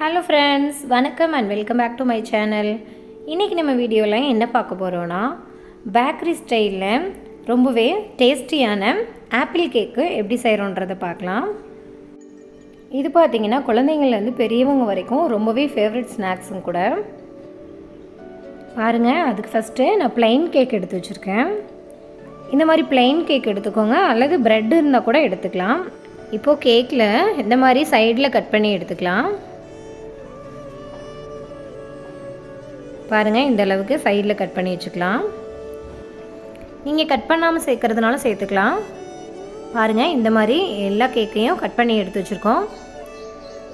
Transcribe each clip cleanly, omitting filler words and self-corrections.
Hello friends, வணக்கம் and welcome back to my channel. இன்றைக்கி நம்ம வீடியோவில் என்ன பார்க்க போகிறோன்னா, பேக்கரி ஸ்டைலில் ரொம்பவே டேஸ்டியான ஆப்பிள் கேக்கு எப்படி செய்கிறோன்றதை பார்க்கலாம். இது பார்த்திங்கன்னா குழந்தைங்கள்லேருந்து பெரியவங்க வரைக்கும் ரொம்பவே ஃபேவரட் ஸ்நாக்ஸும் கூட. பாருங்கள், அதுக்கு ஃபஸ்ட்டு நான் ப்ளைன் கேக் எடுத்து வச்சுருக்கேன். இந்த மாதிரி ப்ளைன் கேக் எடுத்துக்கோங்க, அல்லது ப்ரெட் இருந்தால் கூட எடுத்துக்கலாம். இப்போது கேக்கில் இந்த மாதிரி சைடில் கட் பண்ணி எடுத்துக்கலாம். பாருங்கள், இந்த அளவுக்கு சைடில் கட் பண்ணி வச்சுக்கலாம். நீங்கள் கட் பண்ணாமல் சேர்க்குறதுனால சேர்த்துக்கலாம். பாருங்கள், இந்த மாதிரி எல்லா கேக்கையும் கட் பண்ணி எடுத்து வச்சுருக்கோம்.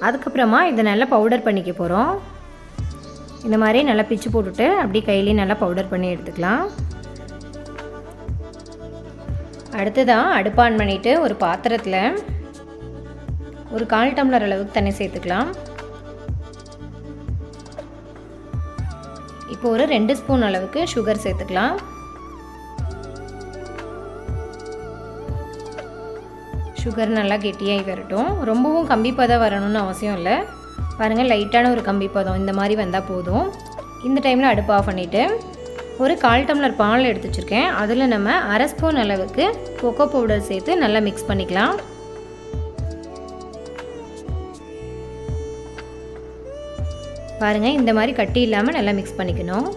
அதுக்கப்புறமா இதை நல்லா பவுடர் பண்ணிக்க போகிறோம். இந்த மாதிரி நல்லா பிச்சு போட்டுட்டு அப்படி கையிலேயே நல்லா பவுடர் பண்ணி எடுத்துக்கலாம். அடுத்ததாக அடுப்பு ஆன் பண்ணிவிட்டு ஒரு பாத்திரத்தில் ஒரு 1/4 டம்ளர் அளவுக்கு தண்ணி சேர்த்துக்கலாம். இப்போ ஒரு 2 ஸ்பூன் அளவுக்கு சுகர் சேர்த்துக்கலாம். சுகர் நல்லா கெட்டியாகி வரட்டும். ரொம்பவும் கம்பிப்பதம் வரணும்னு அவசியம் இல்லை. பாருங்கள், லைட்டான ஒரு கம்பிப்பதம் இந்த மாதிரி வந்தால் போதும். இந்த டைமில் அடுப்பு ஆஃப் பண்ணிவிட்டு ஒரு 1/4 டம்ளர் பால் எடுத்து வச்சுருக்கேன். அதில் நம்ம 1/2 ஸ்பூன் அளவுக்கு கொக்கோ பவுடர் சேர்த்து நல்லா மிக்ஸ் பண்ணிக்கலாம். பாருங்கள், இந்த மாதிரி கட்டி இல்லாமல் நல்லா மிக்ஸ் பண்ணிக்கணும்.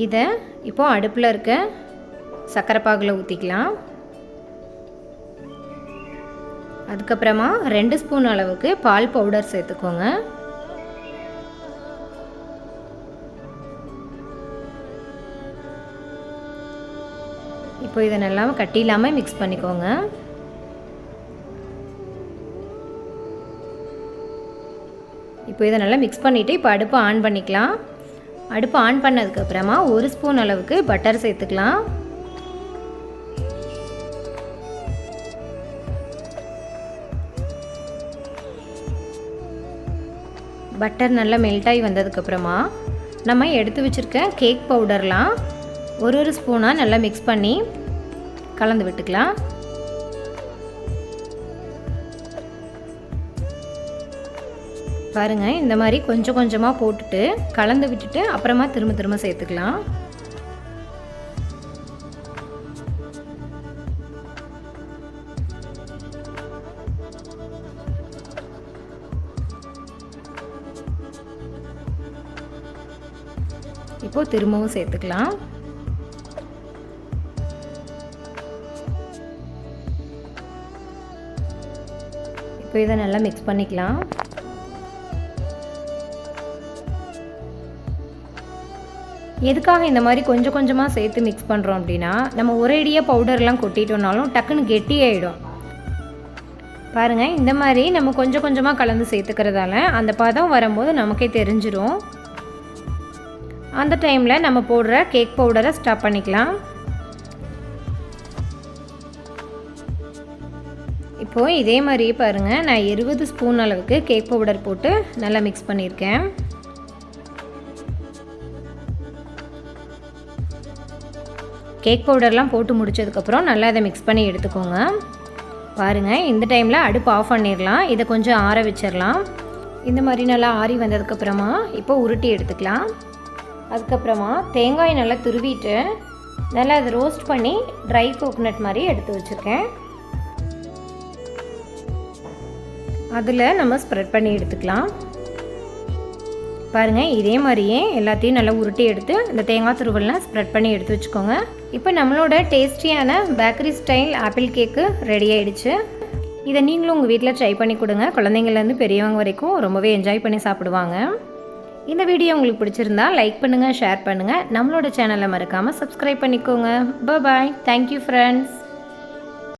இதை இப்போது அடுப்பில் இருக்க சர்க்கரை பாகில் ஊற்றிக்கலாம். அதுக்கப்புறமா 2 ஸ்பூன் அளவுக்கு பால் பவுடர் சேர்த்துக்கோங்க. இப்போ இதை நல்லா கட்டி இல்லாமல் மிக்ஸ் பண்ணிக்கோங்க. இப்போ இதை நல்லா மிக்ஸ் பண்ணிவிட்டு இப்போ அடுப்பு ஆன் பண்ணிக்கலாம். அடுப்பு ஆன் பண்ணதுக்கப்புறமா 1 ஸ்பூன் அளவுக்கு பட்டர் சேர்த்துக்கலாம். பட்டர் நல்லா மெல்ட் ஆகி வந்ததுக்கப்புறமா நம்ம எடுத்து வச்சுருக்க கேக் பவுடர்லாம் ஒரு ஸ்பூனாக நல்லா மிக்ஸ் பண்ணி கலந்து விட்டுக்கலாம். பாருங்கள், இந்த மாதிரி கொஞ்சம் கொஞ்சமாக போட்டுட்டு கலந்து விட்டுட்டு அப்புறமா திரும்ப சேர்த்துக்கலாம். இப்போ திரும்பவும் சேர்த்துக்கலாம். இப்போ இதை நல்லா மிக்ஸ் பண்ணிக்கலாம். எதுக்காக இந்த மாதிரி கொஞ்சம் கொஞ்சமாக சேர்த்து மிக்ஸ் பண்ணுறோம் அப்படின்னா, நம்ம ஒரேடியாக பவுடர்லாம் கொட்டிட்டோம்னாலும் டக்குன்னு கெட்டி ஆகிடும். பாருங்கள், இந்த மாதிரி நம்ம கொஞ்சம் கொஞ்சமாக கலந்து சேர்த்துக்கிறதால அந்த பதம் வரும்போது நமக்கே தெரிஞ்சிடும். அந்த டைமில் நம்ம போடுற கேக் பவுடரை ஸ்டாப் பண்ணிக்கலாம். இப்போது இதே மாதிரியே பாருங்கள், நான் 20 ஸ்பூன் அளவுக்கு கேக் பவுடர் போட்டு நல்லா மிக்ஸ் பண்ணியிருக்கேன். கேக் பவுடர்லாம் போட்டு முடித்ததுக்கப்புறம் நல்லா இதை மிக்ஸ் பண்ணி எடுத்துக்கோங்க. பாருங்கள், இந்த டைமில் அடுப்பு ஆஃப் பண்ணிடலாம். இதை கொஞ்சம் ஆற வச்சிடலாம். இந்த மாதிரி நல்லா ஆறி வந்ததுக்கப்புறமா இப்போ உருட்டி எடுத்துக்கலாம். அதுக்கப்புறமா தேங்காய் நல்லா துருவிட்டு நல்லா அதை ரோஸ்ட் பண்ணி ட்ரை கோகோனட் மாதிரி எடுத்து வச்சுருக்கேன். அதில் நம்ம ஸ்ப்ரெட் பண்ணி எடுத்துக்கலாம். பாருங்கள், இதே மாதிரியே எல்லாத்தையும் நல்லா உருட்டி எடுத்து இந்த தேங்காய் துருவல்லாம் ஸ்ப்ரெட் பண்ணி எடுத்து வச்சுக்கோங்க. இப்போ நம்மளோட டேஸ்டியான பேக்கரி ஸ்டைல் ஆப்பிள் கேக்கு ரெடி ஆகிடுச்சு. இதை நீங்களும் உங்கள் வீட்டில் ட்ரை பண்ணி கொடுங்க. குழந்தைங்கள்லேருந்து பெரியவங்க வரைக்கும் ரொம்பவே என்ஜாய் பண்ணி சாப்பிடுவாங்க. இந்த வீடியோ உங்களுக்கு பிடிச்சிருந்தா லைக் பண்ணுங்கள், ஷேர் பண்ணுங்கள். நம்மளோட சேனலை மறக்காமல் சப்ஸ்கிரைப் பண்ணிக்கோங்க. பாய். Thank you friends.